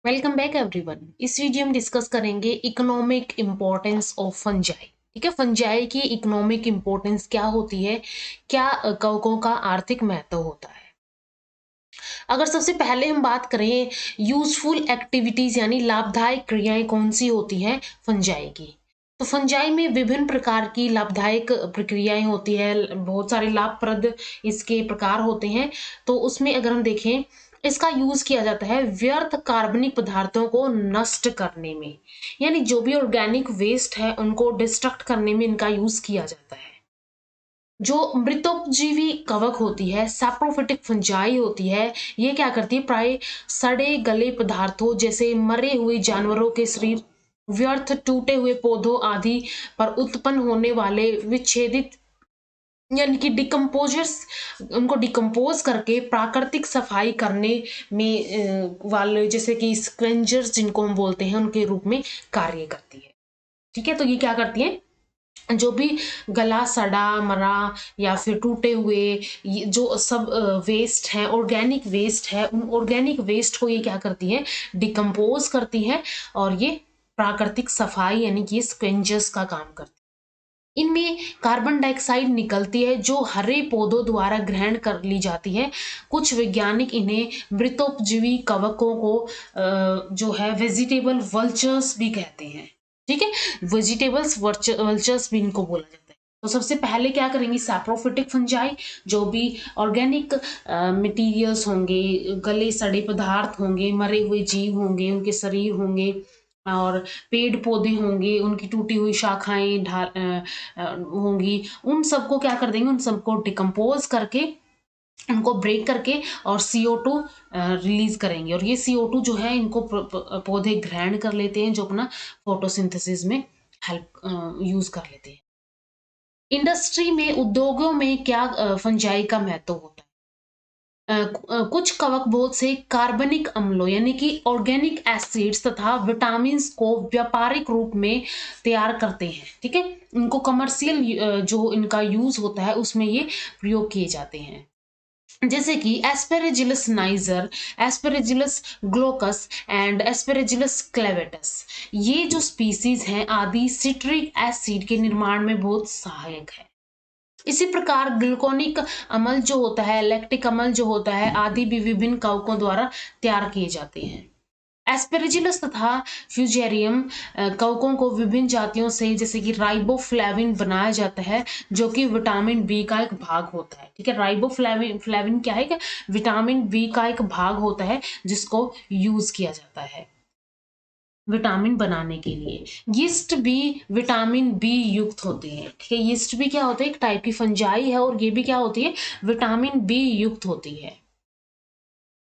Welcome back everyone. इस video में discuss करेंगे इकोनॉमिक इम्पोर्टेंस ऑफ फंजाई। ठीक है, फंजाई की इकोनॉमिक इम्पोर्टेंस क्या होती है, क्या कवकों का आर्थिक महत्व होता है। अगर सबसे पहले हम बात करें यूजफुल एक्टिविटीज यानी लाभदायक क्रियाएं कौन सी होती हैं फंजाई की, तो फंजाई में विभिन्न प्रकार की लाभदायक प्रक्रियाएं होती है, बहुत सारे लाभप्रद इसके प्रकार होते हैं। तो उसमें अगर हम देखें, इसका यूज किया जाता है व्यर्थ कार्बनिक पदार्थों को नष्ट करने में, यानी जो भी ऑर्गेनिक वेस्ट है उनको डिस्ट्रक्ट करने में इनका यूज किया जाता है। जो मृतोपजीवी कवक होती है, सैप्रोफिटिक फंजाई होती है, ये क्या करती है, प्राय सड़े गले पदार्थों जैसे मरे हुए जानवरों के शरीर, व्यर्थ टूटे हुए पौधों आदि पर उत्पन्न होने वाले विच्छेदित यानी कि डिकम्पोजर्स, उनको डिकम्पोज करके प्राकृतिक सफाई करने में वाले जैसे कि स्क्वेंजर्स जिनको हम बोलते हैं उनके रूप में कार्य करती है। ठीक है, तो ये क्या करती है, जो भी गला सड़ा मरा या फिर टूटे हुए जो सब वेस्ट है, ऑर्गेनिक वेस्ट है, उन ऑर्गेनिक वेस्ट को ये क्या करती है, डिकम्पोज करती है और ये प्राकृतिक सफाई यानी कि स्क्वेंजर्स का काम करती है। इनमें कार्बन डाइऑक्साइड निकलती है जो हरे पौधों द्वारा ग्रहण कर ली जाती है। कुछ वैज्ञानिक इन्हें मृतोपजीवी कवकों को जो है वेजिटेबल वल्चर्स भी कहते हैं। ठीक है, वेजिटेबल्स वल्चर्स भी इनको बोला जाता है। तो सबसे पहले क्या करेंगे, सैप्रोफिटिक फंजाई, जो भी ऑर्गेनिक मटेरियल्स होंगे, गले सड़े पदार्थ होंगे, मरे हुए जीव होंगे, उनके शरीर होंगे और पेड़ पौधे होंगे, उनकी टूटी हुई शाखाएं होंगी, उन सबको क्या कर देंगे, उन सबको डिकम्पोज करके, उनको ब्रेक करके और CO2 रिलीज करेंगे। और ये CO2 जो है इनको पौधे ग्रहण कर लेते हैं, जो अपना फोटोसिंथेसिस में हेल्प यूज कर लेते हैं। इंडस्ट्री में, उद्योगों में क्या फंजाई का महत्व होता है। कुछ कवक बहुत से कार्बनिक अम्लों यानी कि ऑर्गेनिक एसिड्स तथा विटामिन को व्यापारिक रूप में तैयार करते हैं। ठीक है, इनको कमर्शियल जो इनका यूज होता है उसमें ये प्रयोग किए जाते हैं, जैसे कि एस्पेरेजिलस नाइजर, एस्पेरेजिलस ग्लोकस एंड एस्पेरेजिलस क्लेवेटस। ये जो स्पीसीज हैं आदि सिट्रिक एसिड के निर्माण में बहुत सहायक है। इसी प्रकार ग्लूकोनिक अम्ल जो होता है, लैक्टिक अम्ल जो होता है आदि भी विभिन्न कवकों द्वारा तैयार किए जाते हैं। एस्पेरिजिलस तथा फ्यूजेरियम कवकों को विभिन्न जातियों से जैसे कि राइबोफ्लेविन बनाया जाता है, जो कि विटामिन बी का एक भाग होता है। ठीक है, राइबोफ्लेविन फ्लेविन क्या है कि विटामिन बी का एक भाग होता है जिसको यूज किया जाता है विटामिन बनाने के लिए। यीस्ट भी विटामिन बी युक्त होते हैं। ठीक है, यीस्ट भी क्या होता है, एक टाइप की फंजाई है और ये भी क्या होती है, विटामिन बी युक्त होती है।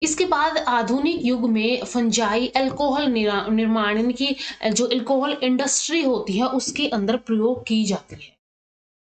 इसके बाद आधुनिक युग में फंजाई अल्कोहल निर्माण यानी कि जो अल्कोहल इंडस्ट्री होती है उसके अंदर प्रयोग की जाती है,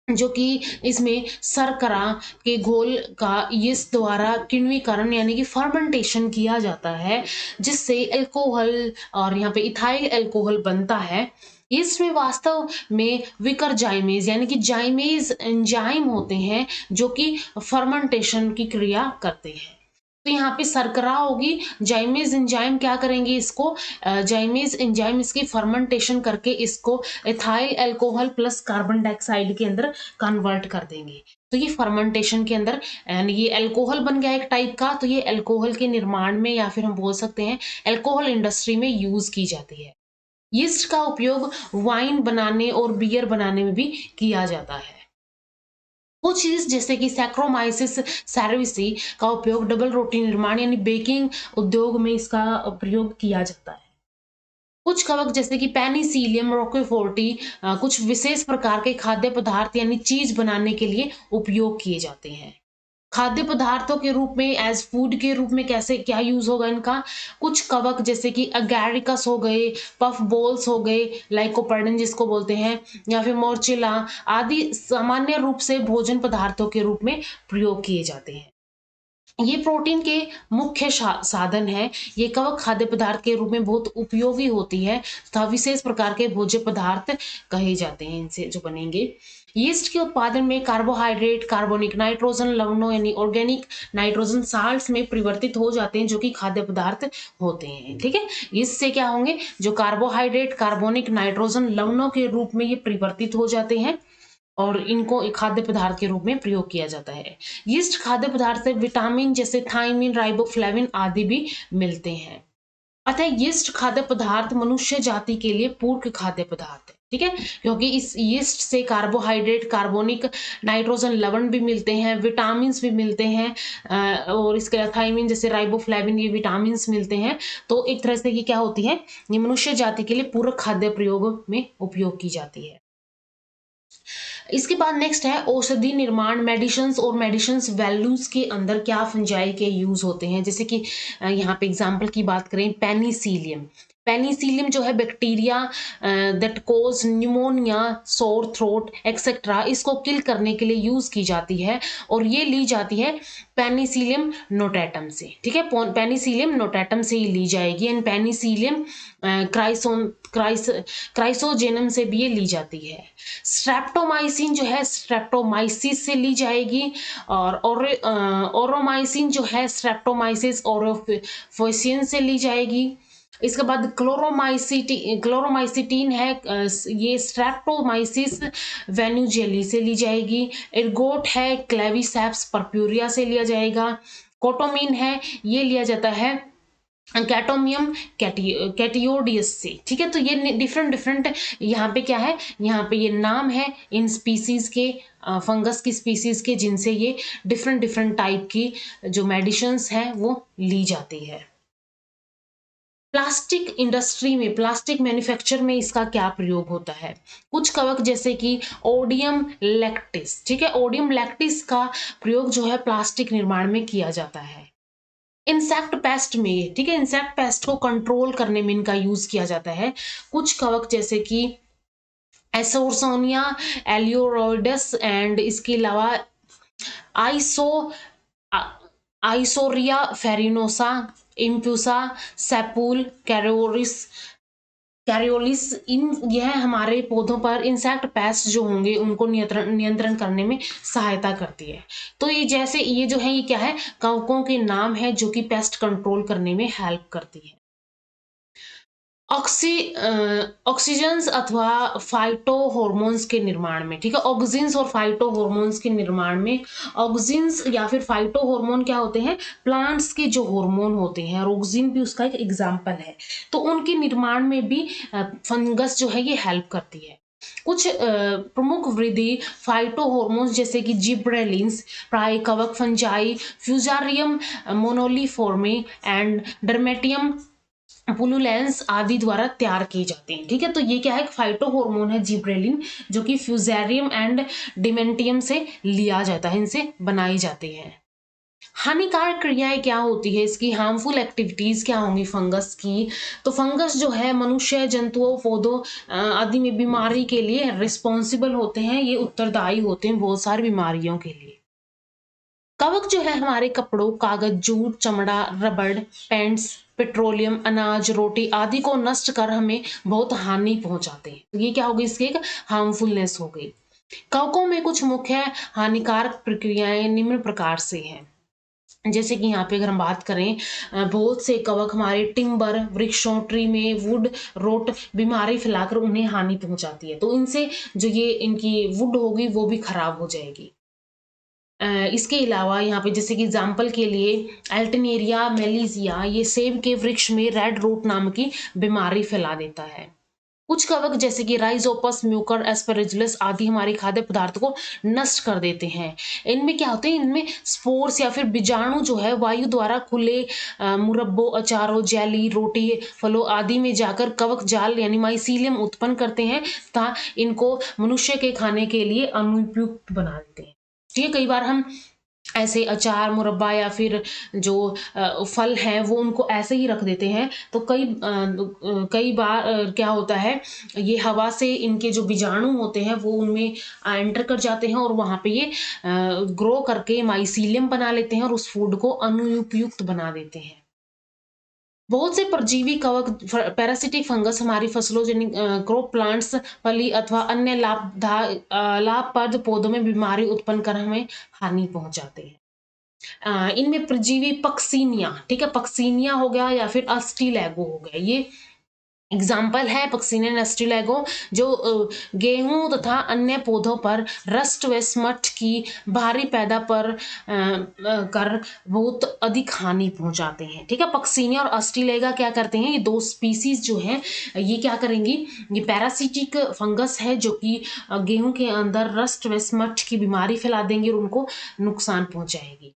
जो कि इसमें शर्करा के घोल का यीस्ट द्वारा किण्वीकरण यानी कि फर्मेंटेशन किया जाता है, जिससे अल्कोहल और यहाँ पे इथाइल अल्कोहल बनता है। यीस्ट में वास्तव में विकर जाइमेज यानी कि जाइमेज एंजाइम होते हैं जो कि फर्मेंटेशन की क्रिया करते हैं। तो यहाँ पे शर्करा होगी, जाइमेज एंजाइम क्या करेंगे, इसको जाइमेज एंजाइम इसकी फर्मेंटेशन करके इसको ethyl alcohol plus carbon dioxide के अंदर कन्वर्ट कर देंगे। तो ये फर्मेंटेशन के अंदर ये अल्कोहल बन गया एक टाइप का। तो ये अल्कोहल के निर्माण में या फिर हम बोल सकते हैं अल्कोहल इंडस्ट्री में यूज की जाती है। यीस्ट का उपयोग वाइन बनाने और बियर बनाने में भी किया जाता है। कुछ चीज जैसे कि सैक्रोमाइसिस सेरेविसी का उपयोग डबल रोटी निर्माण यानी बेकिंग उद्योग में इसका प्रयोग किया जाता है। कुछ कवक जैसे कि पेनिसिलियम रोकेफोर्टी कुछ विशेष प्रकार के खाद्य पदार्थ यानी चीज बनाने के लिए उपयोग किए जाते हैं। खाद्य पदार्थों के रूप में, एज फूड के रूप में कैसे क्या यूज होगा इनका, कुछ कवक जैसे कि अगैरिकस हो गए, पफ बोल्स हो गए, लाइकोपर्डन जिसको बोलते हैं, या फिर मोर्चिला आदि सामान्य रूप से भोजन पदार्थों के रूप में प्रयोग किए जाते हैं। ये प्रोटीन के मुख्य साधन है। ये कवक खाद्य पदार्थ के रूप में बहुत उपयोगी होती है तथा विशेष प्रकार के भोज्य पदार्थ कहे जाते हैं इनसे जो बनेंगे। यीस्ट के उत्पादन में कार्बोहाइड्रेट, कार्बोनिक नाइट्रोजन लवणों यानी ऑर्गेनिक नाइट्रोजन साल्ट्स में परिवर्तित हो जाते हैं जो कि खाद्य पदार्थ होते हैं। ठीक है, इससे क्या होंगे, जो कार्बोहाइड्रेट, कार्बोनिक नाइट्रोजन लवणों के रूप में ये परिवर्तित हो जाते हैं और इनको एक खाद्य पदार्थ के रूप में प्रयोग किया जाता है। यीस्ट खाद्य पदार्थ से विटामिन जैसे थायमिन, राइबोफ्लेविन आदि भी मिलते हैं। अतः यीस्ट खाद्य पदार्थ मनुष्य जाति के लिए पूरक खाद्य पदार्थ है। ठीक है, क्योंकि इस यीस्ट से कार्बोहाइड्रेट, कार्बोनिक नाइट्रोजन लवण भी मिलते हैं, विटामिन भी मिलते हैं, और इसके अलावा थायमिन जैसे राइबोफ्लेविन, ये विटामिन मिलते हैं। तो एक तरह से ये क्या होती है, ये मनुष्य जाति के लिए पूरक खाद्य प्रयोग में उपयोग की जाती है। इसके बाद नेक्स्ट है औषधि निर्माण, मेडिसिन्स और मेडिसिन्स वैल्यूज के अंदर क्या फंजाई के यूज होते हैं। जैसे कि यहाँ पे एग्जांपल की बात करें, पेनिसिलियम। पेनिसिलियम जो है bacteria that cause pneumonia, sore throat etcetera, इसको किल करने के लिए यूज की जाती है और ये ली जाती है पेनिसिलियम नोटेटम से। ठीक है, पेनिसिलियम नोटेटम से ही ली जाएगी एंड पेनिसिलियम क्राइसोजेनम से भी ये ली जाती है। स्ट्रेप्टोमाइसिन जो है स्ट्रेप्टोमाइसिस से ली जाएगी और ओरोमाइसिन जो है स्ट्रेप्टोमाइसिस ओरोफोसियन से ली जाएगी। इसके बाद क्लोरोमाइसिटीन है, ये स्ट्रेप्टोमाइसिस वेन्यूजेली से ली जाएगी। एर्गोट है क्लेविसेप्स पर्प्यूरिया से लिया जाएगा। कोटोमिन है, ये लिया जाता है कैटोमियम कैटियोडियस से। ठीक है, तो ये डिफरेंट यहाँ पे क्या है, यहाँ पे ये नाम है इन स्पीसीज के, फंगस की स्पीसीज के, जिनसे ये डिफरेंट टाइप की जो मेडिसिन्स है वो ली जाती है। प्लास्टिक इंडस्ट्री में, प्लास्टिक मैन्युफैक्चर में इसका क्या प्रयोग होता है। कुछ कवक जैसे कि ओडियम लैक्टिस, ठीक है, ओडियम लैक्टिस का प्रयोग जो है प्लास्टिक निर्माण में किया जाता है। इंसेक्ट पेस्ट में, ठीक है, इंसेक्ट पेस्ट को कंट्रोल करने में इनका यूज किया जाता है। कुछ कवक जैसे कि एसोर्सोनिया एलियोरोइडस एंड इसके अलावा आइसोरिया फेरिनोसा, इम्प्यूसा, सेपुल, कैरियोलिस, यह हमारे पौधों पर इंसेक्ट पेस्ट जो होंगे उनको नियंत्रण करने में सहायता करती है। तो ये जैसे ये जो है, ये क्या है, कवकों के नाम है जो कि पेस्ट कंट्रोल करने में हेल्प करती है। ऑक्सीजन्स अथवा फाइटो हॉर्मोन्स के निर्माण में, ठीक है, ऑक्सिन्स और फाइटो हॉर्मोन्स के निर्माण में, ऑक्सिन्स या फिर फाइटो हार्मोन क्या होते हैं, प्लांट्स के जो हार्मोन होते हैं, और ऑक्सिन भी उसका एक एग्जाम्पल है। तो उनके निर्माण में भी फंगस जो है ये हेल्प करती है। कुछ प्रमुख वृद्धि फाइटो हॉर्मोन्स जैसे कि जिब्रेलिन्स, प्राय कवक फंजाई, फ्यूजारियम मोनोलीफोर्मी एंड डर्मेटियम पुलुलेंस आदि द्वारा तैयार किए जाते हैं। ठीक है, तो ये क्या है, फाइटो हार्मोन है जिब्रेलिन, जो कि फ्यूजेरियम एंड डिमेंटियम से लिया जाता है, इनसे बनाई जाती है। हानिकारक क्रियाएं क्या होती है, इसकी हार्मफुल एक्टिविटीज क्या होंगी फंगस की। तो फंगस जो है मनुष्य, जंतुओं, पौधों आदि में बीमारी के लिए रिस्पॉन्सिबल होते हैं, ये उत्तरदायी होते हैं बहुत सारी बीमारियों के लिए। कवक जो है हमारे कपड़ों, कागज, जूट, चमड़ा, रबड़, पेंट्स, पेट्रोलियम, अनाज, रोटी आदि को नष्ट कर हमें बहुत हानि पहुंचाते हैं। तो ये क्या होगी, इसकी एक हार्मफुलनेस हो गई। कवकों में कुछ मुख्य हानिकारक प्रक्रियाएं निम्न प्रकार से हैं। जैसे कि यहाँ पे अगर हम बात करें, बहुत से कवक हमारे टिम्बर, वृक्षों, ट्री में वुड रोट बीमारी फैलाकर उन्हें हानि पहुंचाती है। तो इनसे जो ये इनकी वुड होगी वो भी खराब हो जाएगी। इसके अलावा यहाँ पे जैसे कि एग्जाम्पल के लिए एल्टनेरिया मेलिजिया, ये सेब के वृक्ष में रेड रूट नाम की बीमारी फैला देता है। कुछ कवक जैसे कि राइजोपस, म्यूकर, एस्पेरेजुलस आदि हमारे खाद्य पदार्थ को नष्ट कर देते हैं। इनमें क्या होते हैं, इनमें स्पोर्स या फिर बीजाणु जो है वायु द्वारा खुले मुरब्बों, अचारों, जेली, रोटी, फलों आदि में जाकर कवक जाल यानी माइसीलियम उत्पन्न करते हैं तथा इनको मनुष्य के खाने के लिए अनुपयुक्त बना देते हैं। ठीक है, कई बार हम ऐसे अचार, मुरब्बा या फिर जो फल हैं वो उनको ऐसे ही रख देते हैं, तो कई बार क्या होता है, ये हवा से इनके जो बीजाणु होते हैं वो उनमें एंटर कर जाते हैं और वहाँ पे ये ग्रो करके माइसीलियम बना लेते हैं और उस फूड को अनुपयुक्त बना देते हैं। बहुत से परजीवी कवक पैरासिटिक फंगस हमारी फसलों क्रॉप प्लांट्स, फली अथवा अन्य लाभप्रद पौधों में बीमारी उत्पन्न कर हमें हानि पहुंचाते हैं। इनमें परजीवी पक्सीनिया, ठीक है, पक्सीनिया हो गया या फिर अस्टिलैगो हो गया, ये एग्जाम्पल है पक्सीनिया एस्ट्रिलैगो, जो गेहूं तथा अन्य पौधों पर रस्ट व स्मट की भारी पैदा पर कर बहुत अधिक हानि पहुंचाते हैं। ठीक है, पक्सीनिया और अस्ट्रिलेगा क्या करते हैं, ये दो स्पीसीज जो हैं ये क्या करेंगी, ये पैरासिटिक फंगस है जो कि गेहूं के अंदर रस्ट व स्मट की बीमारी फैला देंगी और उनको नुकसान पहुंचाएगी।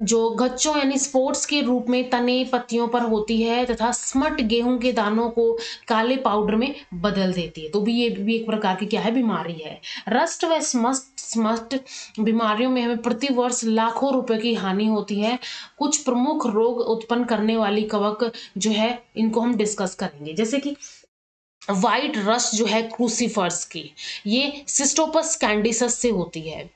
जो गच्चों यानी स्पोर्ट्स के रूप में तने पत्तियों पर होती है तथा स्मट गेहूं के दानों को काले पाउडर में बदल देती है, तो भी ये भी एक प्रकार की क्या है, बीमारी है। रस्ट व स्मट बीमारियों में हमें प्रति वर्ष लाखों रुपए की हानि होती है। कुछ प्रमुख रोग उत्पन्न करने वाली कवक जो है इनको हम डिस्कस करेंगे, जैसे कि व्हाइट रस्ट जो है क्रूसीफर्स की, ये सिस्टोपस कैंडिसस से होती है।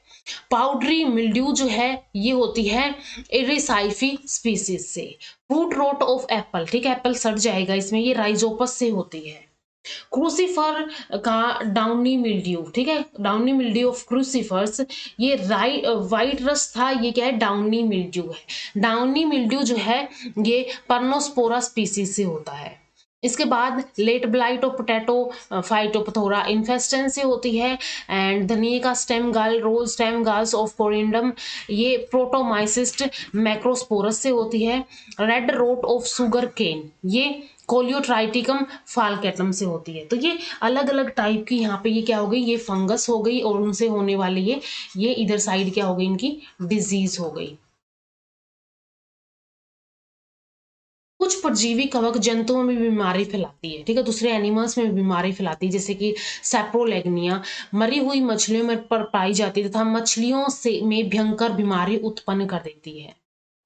पाउडरी मिल्ड्यू जो है ये होती है एरिसाइफी स्पीसीज से। फ्रूट रोट ऑफ एप्पल, ठीक है, एप्पल सड़ जाएगा इसमें, ये राइजोपस से होती है। क्रूसीफर का डाउनी मिल्ड्यू, ठीक है, डाउनी मिल्ड्यू ऑफ क्रूसीफर्स, ये वाइट रस्ट था, ये क्या है, डाउनी मिल्ड्यू है। डाउनी मिल्ड्यू जो है ये पर्नोस्पोरा स्पीसीज से होता है। इसके बाद late blight of potato Phytophthora infestans से होती है। एंड धनिया का stem gall, rose stem galls of coriandrum, ये प्रोटोमाइसिस्ट मैक्रोस्पोरस से होती है। Red rot of sugar cane, ये कोलियोट्राइटिकम फाल्केटम से होती है। तो ये अलग अलग टाइप की यहाँ पे ये क्या हो गई, ये फंगस हो गई और उनसे होने वाली ये इधर साइड क्या हो गई, इनकी डिजीज हो गई। कुछ परजीवी कवक जंतुओं में बीमारी फैलाती है, ठीक है, दूसरे एनिमल्स में बीमारी फैलाती है, जैसे कि सैप्रोलेग्निया मरी हुई मछलियों में पर पाई जाती है तथा मछलियों से में भयंकर बीमारी उत्पन्न कर देती है।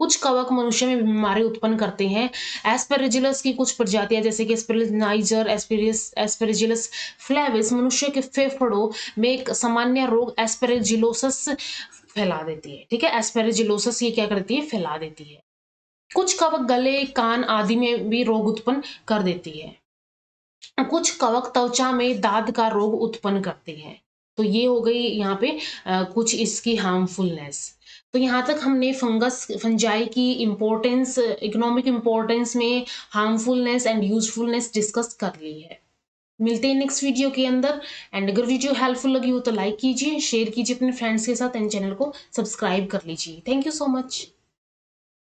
कुछ कवक मनुष्य में बीमारी उत्पन्न करते हैं। एस्पेरिजिलस की कुछ प्रजातियां जैसे कि एस्पेरिस नाइजर, एस्पेरिजिलस फ्लेविस मनुष्य के फेफड़ों में एक सामान्य रोग एस्पेरिजिलोसिस फैला देती है। ठीक है, एस्पेरिजिलोसिस ये क्या करती है, फैला देती है। कुछ कवक गले, कान आदि में भी रोग उत्पन्न कर देती है। कुछ कवक त्वचा में दाद का रोग उत्पन्न करते हैं। तो ये हो गई यहाँ पे कुछ इसकी हार्मफुलनेस। तो यहाँ तक हमने फंजाई की इम्पोर्टेंस, इकोनॉमिक इम्पोर्टेंस में हार्मफुलनेस एंड यूजफुलनेस डिस्कस कर ली है। मिलते हैं नेक्स्ट वीडियो के अंदर। एंड अगर वीडियो हेल्पफुल लगी हो तो लाइक कीजिए, शेयर कीजिए अपने फ्रेंड्स के साथ एंड चैनल को सब्सक्राइब कर लीजिए। Thank you so much.